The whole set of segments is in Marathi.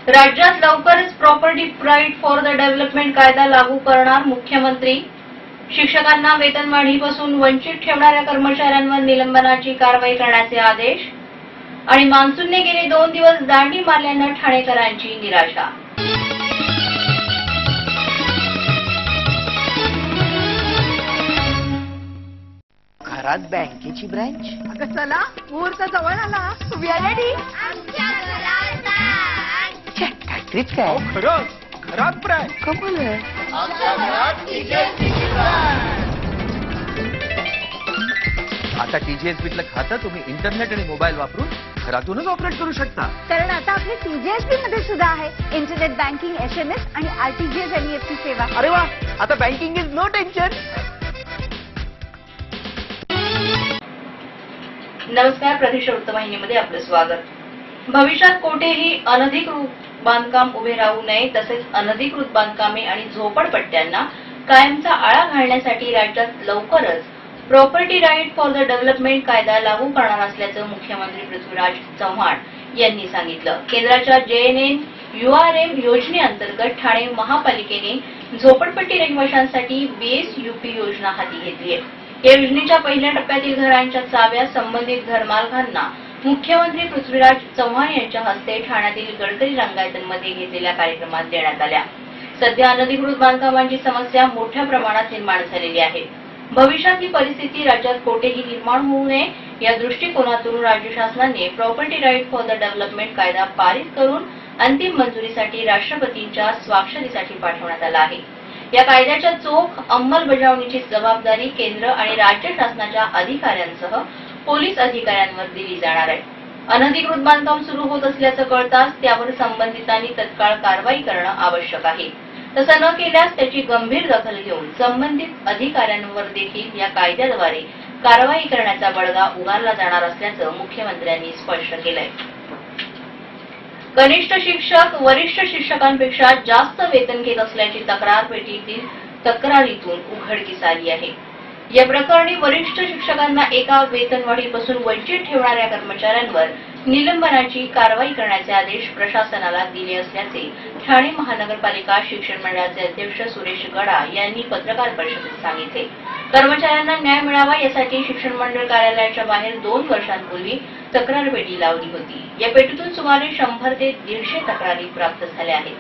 राज्यात लवकरच property right for the development कायदा लागू करणार मुख्यमंत्री. शिक्षकांना वेतनवाढीपासून वंचित ठेवणाऱ्या कर्मचाऱ्यांवर निलंबनाची कारवाई करण्याचे आदेश. आणि मान्सूनने गेले 2 दिवस दांडी मारल्यानं ठाणेकरांची निराशा. घरात बँकेची ब्रांच. अगं चला, मुहूर्त जवळ आला. We R ready. फॅक्टरीत काय? खरंच घरात ब्रँच. कमाल आहे. आता TGS बिटलं खातं तुम्ही इंटरनेट आणि मोबाईल वापरून घरातूनच ऑपरेट करू शकता. कारण आता आपले TGSB मध्ये सुद्धा आहे इंटरनेट बँकिंग, SMS आणि RTGS NEFT सेवा. अरे वा, आता बँकिंग इज नो टेन्शन. नमस्कार, प्रतिष्ठा वृत्तवाहिनीमध्ये आपलं स्वागत. भविष्यात कोठेही अनधिकृत बांधकाम उभे राहू नये, तसेच अनधिकृत बांधकामे आणि झोपडपट्ट्यांना कायमचा आळा घालण्यासाठी राज्यात लवकरच property right for the development कायदा लागू करणार असल्याचं मुख्यमंत्री पृथ्वीराज चव्हाण यांनी सांगितलं. केंद्राच्या JNNURM योजनेअंतर्गत ठाणे महापालिकेने झोपडपट्टी रहिवाशांसाठी BSUP योजना हाती घेतली आहे. या योजनेच्या पहिल्या टप्प्यातील घरांच्या चाव्या संबंधित घरमालकांना मुख्यमंत्री पृथ्वीराज चव्हाण यांच्या हस्ते ठाण्यातील गडकरी रंगायतमध्ये घेतलेल्या कार्यक्रमात देण्यात आल्या. सध्या अनधिकृत बांधकामांची समस्या मोठ्या प्रमाणात निर्माण झालेली आहे. भविष्यात ही परिस्थिती राज्यात कोठेही निर्माण होऊ नये या दृष्टिकोनातून राज्य शासनाने property right for the development कायदा पारित करून अंतिम मंजुरीसाठी राष्ट्रपतींच्या स्वाक्षरीसाठी पाठवण्यात आला आहे. या कायद्याच्या चोख अंमलबजावणीची जबाबदारी केंद्र आणि राज्य शासनाच्या अधिकाऱ्यांसह पोलीस अधिकाऱ्यांवर दिली जाणार आहे. अनधिकृत बांधकाम सुरू होत असल्याचं कळताच त्यावर संबंधितांनी तत्काळ कारवाई करणं आवश्यक आहे. तसं न केल्यास त्याची गंभीर दखल घेऊन संबंधित अधिकाऱ्यांवर देखील या कायद्याद्वारे कारवाई करण्याचा बडगा उगारला जाणार असल्याचं मुख्यमंत्र्यांनी स्पष्ट केलंय. कनिष्ठ शिक्षक वरिष्ठ शिक्षकांपेक्षा जास्त वेतन घेत असल्याची तक्रार पेटीतील तक्रारीतून उघडकीस आली आहे. या प्रकरणी वरिष्ठ शिक्षकांना एका वेतनवाढीपासून वंचित ठेवणाऱ्या कर्मचाऱ्यांवर निलंबनाची कारवाई करण्याचे आदेश प्रशासनाला दिले असल्याचे ठाणे महानगरपालिका शिक्षण मंडळाचे अध्यक्ष सुरेश गडा यांनी पत्रकार परिषदेत सांगितले. कर्मचाऱ्यांना न्याय मिळावा यासाठी शिक्षण मंडळ कार्यालयाच्या बाहेर 2 वर्षांपूर्वी तक्रार पेटी लावली होती. या पेटीतून सुमारे 100 ते 150 तक्रारी प्राप्त झाल्या आहेत.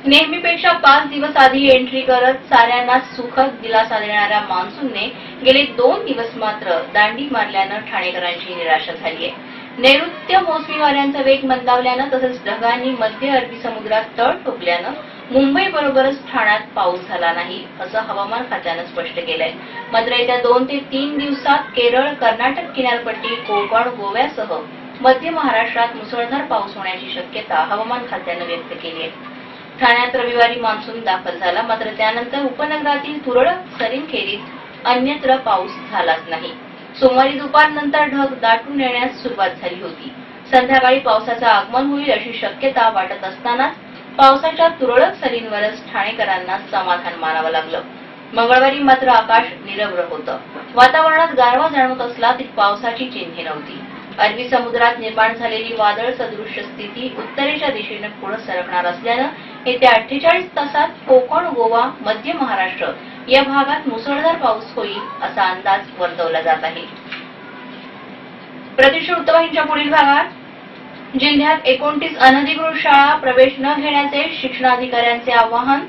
नेहमीपेक्षा 5 दिवस आधी एंट्री करत साऱ्यांना सुखद दिलासा देणाऱ्या मान्सूनने गेले 2 दिवस मात्र दांडी मारल्यानं ठाणेकरांची निराशा झाली आहे. नैऋत्य मोसमी वाऱ्यांचा वेग मंदावल्यानं तसंच ढगांनी मध्य अरबी समुद्रात तळ ठोकल्यानं मुंबईबरोबरच ठाण्यात पाऊस झाला नाही असं हवामान खात्यानं स्पष्ट केलंय. मात्र येत्या 2 ते 3 दिवसात केरळ, कर्नाटक किनारपट्टी, कोकण, गोव्यासह मध्य महाराष्ट्रात मुसळधार पाऊस होण्याची शक्यता हवामान खात्यानं व्यक्त केली आहे. ठाण्यात रविवारी मान्सून दाखल झाला, मात्र त्यानंतर उपनगरातील तुरळक सरींखेरीज अन्यत्र पाऊस झालाच नाही. सोमवारी दुपारनंतर ढग दाटून येण्यास सुरुवात झाली होती. संध्याकाळी पावसाचं आगमन होईल अशी शक्यता वाटत असतानाच पावसाच्या तुरळक सरींवरच ठाणेकरांना समाधान मानावं लागलं. मंगळवारी मात्र आकाश निरभ्र होतं. वातावरणात गारवा जाणवत असला तरी पावसाची चिन्हे नव्हती. अरबी समुद्रात निर्माण झालेली वादळ सदृश्य स्थिती उत्तरेच्या दिशेने पुढे सरकणार असल्यानं येत्या 48 तासात कोकण, गोवा, मध्य महाराष्ट्र या भागात मुसळधार पाऊस होईल असा अंदाज वर्तवला जात आहे. प्रतिष्ठा वृत्तवाहिनीच्या पुढील भागात जिल्ह्यात 29 अनधिकृत शाळा प्रवेश न घेण्याचे शिक्षणाधिकाऱ्यांचे आवाहन.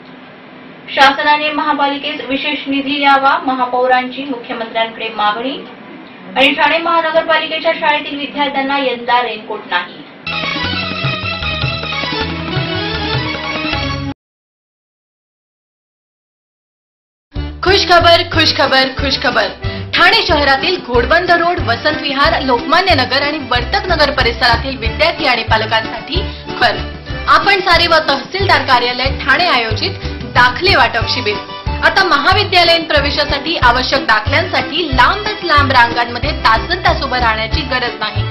शासनाने महापालिकेस विशेष निधी द्यावा, महापौरांची मुख्यमंत्र्यांकडे मागणी. आणि ठाणे महानगरपालिकेच्या शाळेतील विद्यार्थ्यांना यंदा रेनकोट नाही. खुशखबर खुशखबर खुशखबर. ठाणे शहरातील घोडबंदर रोड, वसंत विहार, लोकमान्य नगर आणि वर्तक नगर परिसरातील विद्यार्थी आणि पालकांसाठी आपण सारे व तहसीलदार कार्यालय ठाणे आयोजित दाखले वाटप शिबिर. आता महाविद्यालयीन प्रवेशासाठी आवश्यक दाखल्यांसाठी लांब रांगांमध्ये तासनतास उभं राहण्याची गरज नाही.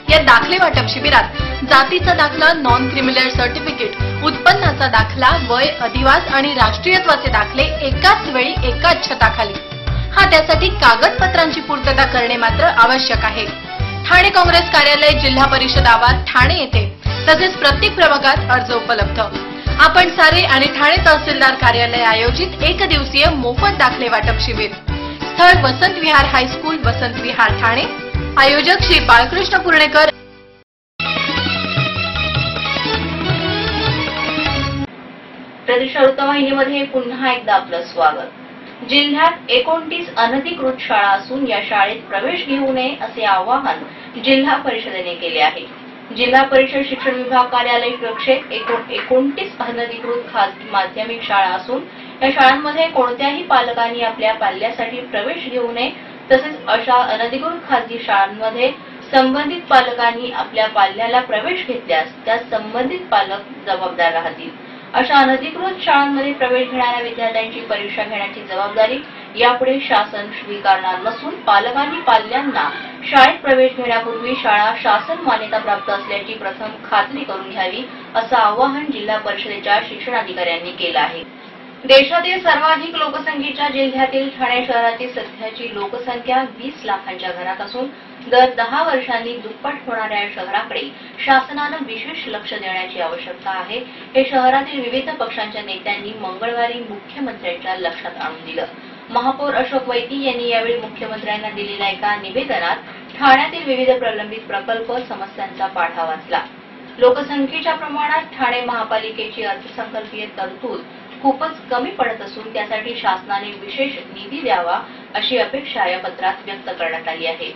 या दाखले वाटप शिबिरात जातीचा दाखला, नॉन क्रिमिनल सर्टिफिकेट, उत्पन्नाचा दाखला, वय, अधिवास आणि राष्ट्रीयत्वाचे दाखले एकाच वेळी एकाच छताखाली. त्यासाठी कागदपत्रांची पूर्तता करणे मात्र आवश्यक आहे. ठाणे काँग्रेस कार्यालय, जिल्हा परिषद आवार, ठाणे येथे तसेच प्रत्येक प्रभागात अर्ज उपलब्ध. आपण सारे आणि ठाणे तहसीलदार कार्यालय आयोजित एक दिवसीय मोफत दाखले वाटप शिबिर. स्थळ वसंत विहार हायस्कूल, वसंत विहार, ठाणे. आयोजक श्री बाळकृष्ण पुर्णेकर. प्रदेश वृत्तवाहिनीमध्ये पुन्हा एकदा आपलं स्वागत. जिल्ह्यात 29 अनधिकृत शाळा असून या शाळेत प्रवेश घेऊ नये असे आवाहन जिल्हा परिषदेने केले आहे. जिल्हा परिषद शिक्षण विभाग कार्यालय कक्षेत 29 अनधिकृत खासगी माध्यमिक शाळा असून या शाळांमध्ये कोणत्याही पालकांनी आपल्या पाल्यासाठी प्रवेश घेऊ नये. तसेच अशा अनधिकृत खासगी शाळांमध्ये संबंधित पालकांनी आपल्या पाल्याला प्रवेश घेतल्यास त्या संबंधित पालक जबाबदार राहतील. अशा अनधिकृत शाळांमध्ये प्रवेश घेणाऱ्या विद्यार्थ्यांची परीक्षा घेण्याची जबाबदारी यापुढे शासन स्वीकारणार नसून पालकांनी पाल्यांना शाळेत प्रवेश घेण्यापूर्वी शाळा शासन मान्यता प्राप्त असल्याची प्रथम खात्री करून घ्यावी असं आवाहन जिल्हा परिषदेच्या शिक्षणाधिकाऱ्यांनी केलं आहे. देशातील सर्वाधिक लोकसंख्येच्या जिल्ह्यातील ठाणे शहराची सध्याची लोकसंख्या 20 लाखांच्या घरात असून दर 10 वर्षांनी दुप्पट होणाऱ्या शहराकडे शासनानं विशेष लक्ष देण्याची आवश्यकता आहे. हे शहरातील विविध पक्षांच्या नेत्यांनी मंगळवारी मुख्यमंत्र्यांच्या लक्षात आणून दिलं. महापौर अशोक वैती यांनी यावेळी मुख्यमंत्र्यांना दिलेल्या एका निवेदनात ठाण्यातील विविध प्रलंबित प्रकल्प समस्यांचा पाढा वाचला. लोकसंख्येच्या प्रमाणात ठाणे महापालिकेची अर्थसंकल्पीय तरतूद खूपच कमी पडत असून त्यासाठी शासनाने विशेष निधी द्यावा अशी अपेक्षा या पत्रात व्यक्त करण्यात आली आहे.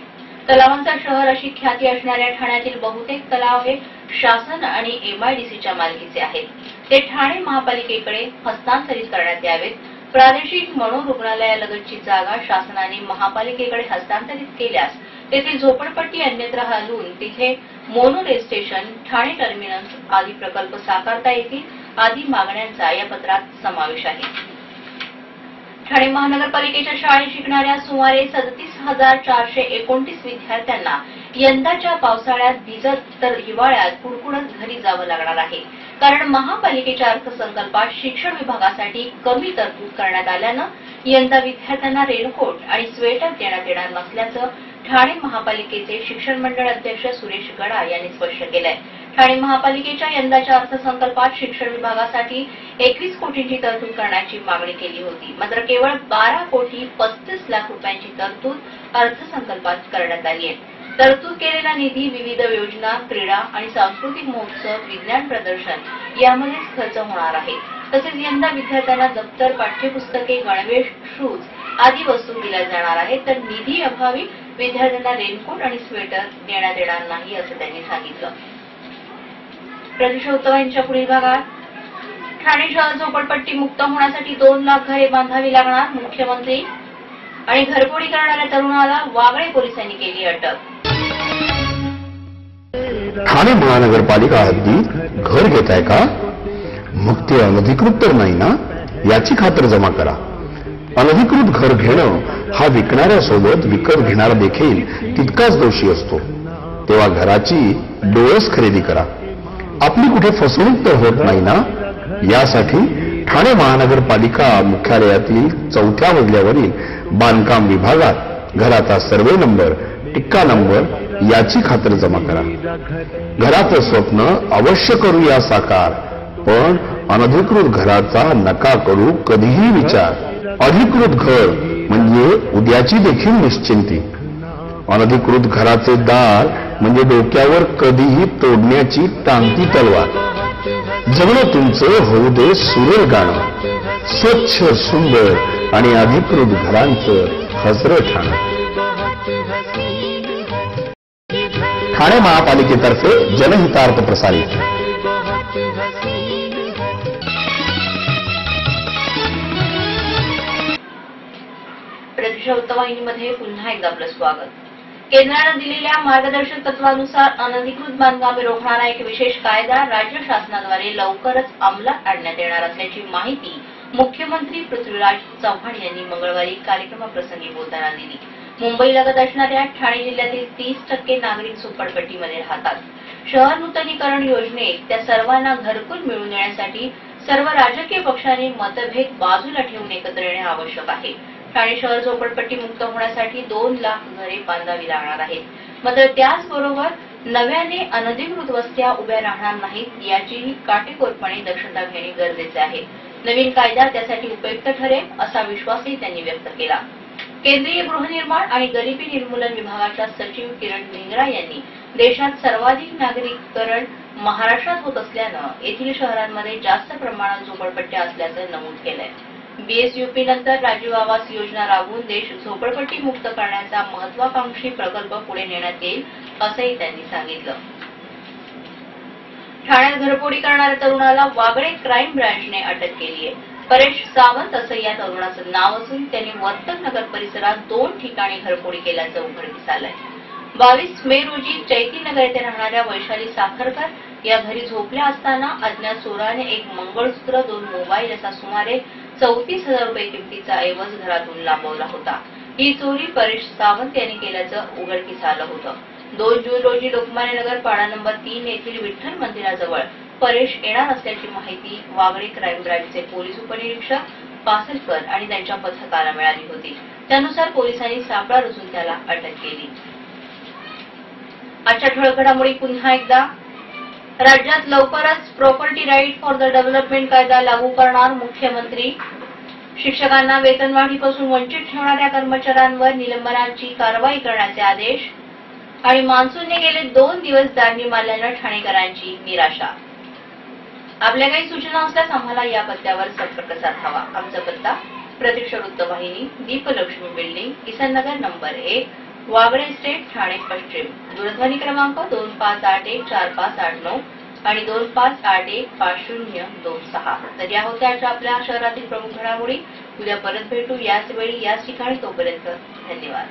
तलावांचा शहर अशी ख्याती असणाऱ्या ठाण्यातील बहुतेक तलाव हे शासन आणि MIDCच्या मालकीचे आहेत. ते ठाणे महापालिकेकडे हस्तांतरित करण्यात यावेत. प्रादेशिक मनोरुग्णालयालगतची जागा शासनाने महापालिकेकडे हस्तांतरित केल्यास तेथील झोपडपट्टी अन्यत्र हलवून तिथे mono rail station, Thane terminus आदी प्रकल्प साकारता येतील आदी मागण्यांचा या पत्रात समावेश आहे. ठाणे महानगरपालिकेच्या शाळेत शिकणाऱ्या सुमारे 37,429 विद्यार्थ्यांना यंदाच्या पावसाळ्यात भिजत तर हिवाळ्यात कुडकुडत घरी जावं लागणार आहे. कारण महापालिकेच्या अर्थसंकल्पात शिक्षण विभागासाठी कमी तरतूद करण्यात आल्यानं यंदा विद्यार्थ्यांना रेनकोट आणि स्वेटर देण्यात येणार नसल्याचं ठाणे महापालिकेचे शिक्षण मंडळ अध्यक्ष सुरेश गडा यांनी स्पष्ट केलंय. ठाणे महापालिकेच्या यंदाच्या अर्थसंकल्पात शिक्षण विभागासाठी 21 कोटींची तरतूद करण्याची मागणी केली होती. मात्र केवळ 12 कोटी 35 लाख रुपयांची तरतूद अर्थसंकल्पात करण्यात आली आहे. तरतूद केलेला निधी विविध योजना, क्रीडा आणि सांस्कृतिक महोत्सव, विज्ञान प्रदर्शन यामध्येच खर्च होणार आहे. तसेच यंदा विद्यार्थ्यांना दप्तर, पाठ्यपुस्तके, गणवेश, शूज आदी वस्तू दिल्या जाणार आहेत. तर निधी अभावी विद्यार्थ्यांना रेनकोट आणि स्वेटर देण्यात येणार नाही असं त्यांनी सांगितलं. प्रदेश वृत्तवाहिनीच्या पुढील भागात ठाणे शहर झोपडपट्टी मुक्त होण्यासाठी 2 लाख घरे बांधावी लागणार. मुख्यमंत्री आणि घरफोडी करणाऱ्या तरुणाला वागळे पोलिसांनी केली अटक. ठाणे महानगरपालिका हद्दीत घर घेताय का? मग ते अनधिकृत तर नाही ना, याची खातर जमा करा. अनधिकृत घर घेणं हा विकणाऱ्यासोबत विकत घेणारा देखील तितकाच दोषी असतो. तेव्हा घराची डोळस खरेदी करा. आपली कुठे फसवणूक तर होत नाही ना, यासाठी ठाणे महानगरपालिका मुख्यालयातील 4थ्या मजल्यावरील बांधकाम विभागात घराचा सर्वे नंबर, टिक्का नंबर याची खातर जमा करा. घराचं स्वप्न अवश्य करूया साकार, पण अनधिकृत घराचा नका करू कधीही विचार. अधिकृत घर म्हणजे उद्याची देखील निश्चिंती. अनधिकृत घराचे दार म्हणजे डोक्यावर कधीही तोडण्याची टांगती तलवार. जगणं तुमचं होऊ दे सुरेल गाणं, स्वच्छ, सुंदर आणि अधिकृत घरांचं हसरं ठाणं. ठाणे महापालिकेतर्फे जनहितार्थ प्रसारित. प्रदेश वृत्तवाहिनीमध्ये पुन्हा एकदा आपलं स्वागत. केंद्रानं दिलेल्या मार्गदर्शक तत्वानुसार अनधिकृत बांधकामे रोखणारा एक विशेष कायदा राज्य शासनाद्वारे लवकरच अंमलात आणण्यात येणार असल्याची माहिती मुख्यमंत्री पृथ्वीराज चव्हाण यांनी मंगळवारी कार्यक्रमाप्रसंगी बोलताना दिली. मुंबईलगत असणाऱ्या ठाणे जिल्ह्यातील 30% नागरिक झोपडपट्टीमध्ये राहतात. शहर नूतनीकरण योजनेत त्या सर्वांना घरकुल मिळवून देण्यासाठी सर्व राजकीय पक्षांनी मतभेद बाजूला ठेवून एकत्र येणे आवश्यक आहे. ठाणे शहर झोपडपट्टी मुक्त होण्यासाठी 2 लाख घरे बांधावी लागणार आहेत. मात्र त्याचबरोबर नव्याने अनधिकृत वस्त्या उभ्या राहणार नाहीत याचीही काटेकोरपणे दक्षता घेणे गरजेचे आहे. नवीन कायदा त्यासाठी उपयुक्त ठरेल असा विश्वासही त्यांनी व्यक्त केला. केंद्रीय गृहनिर्माण आणि गरिबी निर्मूलन विभागाच्या सचिव किरण धिंगरा यांनी देशात सर्वाधिक नागरिकरण महाराष्ट्रात होत असल्यानं येथील शहरांमध्ये जास्त प्रमाणात झोपडपट्ट्या असल्याचं नमूद केलंय. बीएसयूपी नंतर राजीव आवास योजना राबवून देश झोपडपट्टी मुक्त करण्याचा महत्वाकांक्षी प्रकल्प पुढे नेण्यात येईल असंही त्यांनी सांगितलं. ठाण्यात घरफोडी करणाऱ्या तरुणाला वागळे क्राईम ब्रँचने अटक केली आहे. परेश सावंत असं या तरुणाचं नाव असून त्यांनी वर्तक नगर परिसरात 2 ठिकाणी घरफोडी केल्याचं उघडकीस आलंय. 22 मे रोजी चैतीनगर येथे राहणाऱ्या वैशाली साखरकर या घरी झोपल्या असताना अज्ञात चोराने एक मंगळसूत्र, 2 मोबाईल असा सुमारे 34,000 रुपये किमतीचा ऐवज घरातून लांबवला होता. ही चोरी परेश सावंत यांनी केल्याचं उघडकीस आलं होतं. 2 जून रोजी लोकमान्य नगर पाडा नंबर 3 येथील विठ्ठल मंदिराजवळ परेश येणार असल्याची माहिती वागळे क्राईम ब्रँचचे पोलीस उपनिरीक्षक पासलकर आणि त्यांच्या पथकाला मिळाली होती. त्यानुसार पोलिसांनी सापळा रचून त्याला अटक केली. आजच्या ठळक घडामोडी पुन्हा एकदा. राज्यात लवकरच property right for the development कायदा लागू करणार मुख्यमंत्री. शिक्षकांना वेतनवाढीपासून वंचित ठेवणाऱ्या कर्मचाऱ्यांवर निलंबनाची कारवाई करण्याचे आदेश. आणि मान्सूनने गेले 2 दिवस दांडी मारल्यानं ठाणेकरांची निराशा. आपल्या काही सूचना असल्यास आम्हाला या पत्त्यावर संपर्क साधावा. आमचा पत्ता प्रतीक्षा वृत्तवाहिनी, दीपलक्ष्मी बिल्डिंग, किसन नगर नंबर 1, वागळे स्टेट, ठाणे पश्चिम. दूरध्वनी क्रमांक 25814589 आणि 25815026. तर या होत्या आपल्या शहरातील प्रमुख घडामोडी. उद्या परत भेटू याच वेळी याच ठिकाणी. तोपर्यंत धन्यवाद.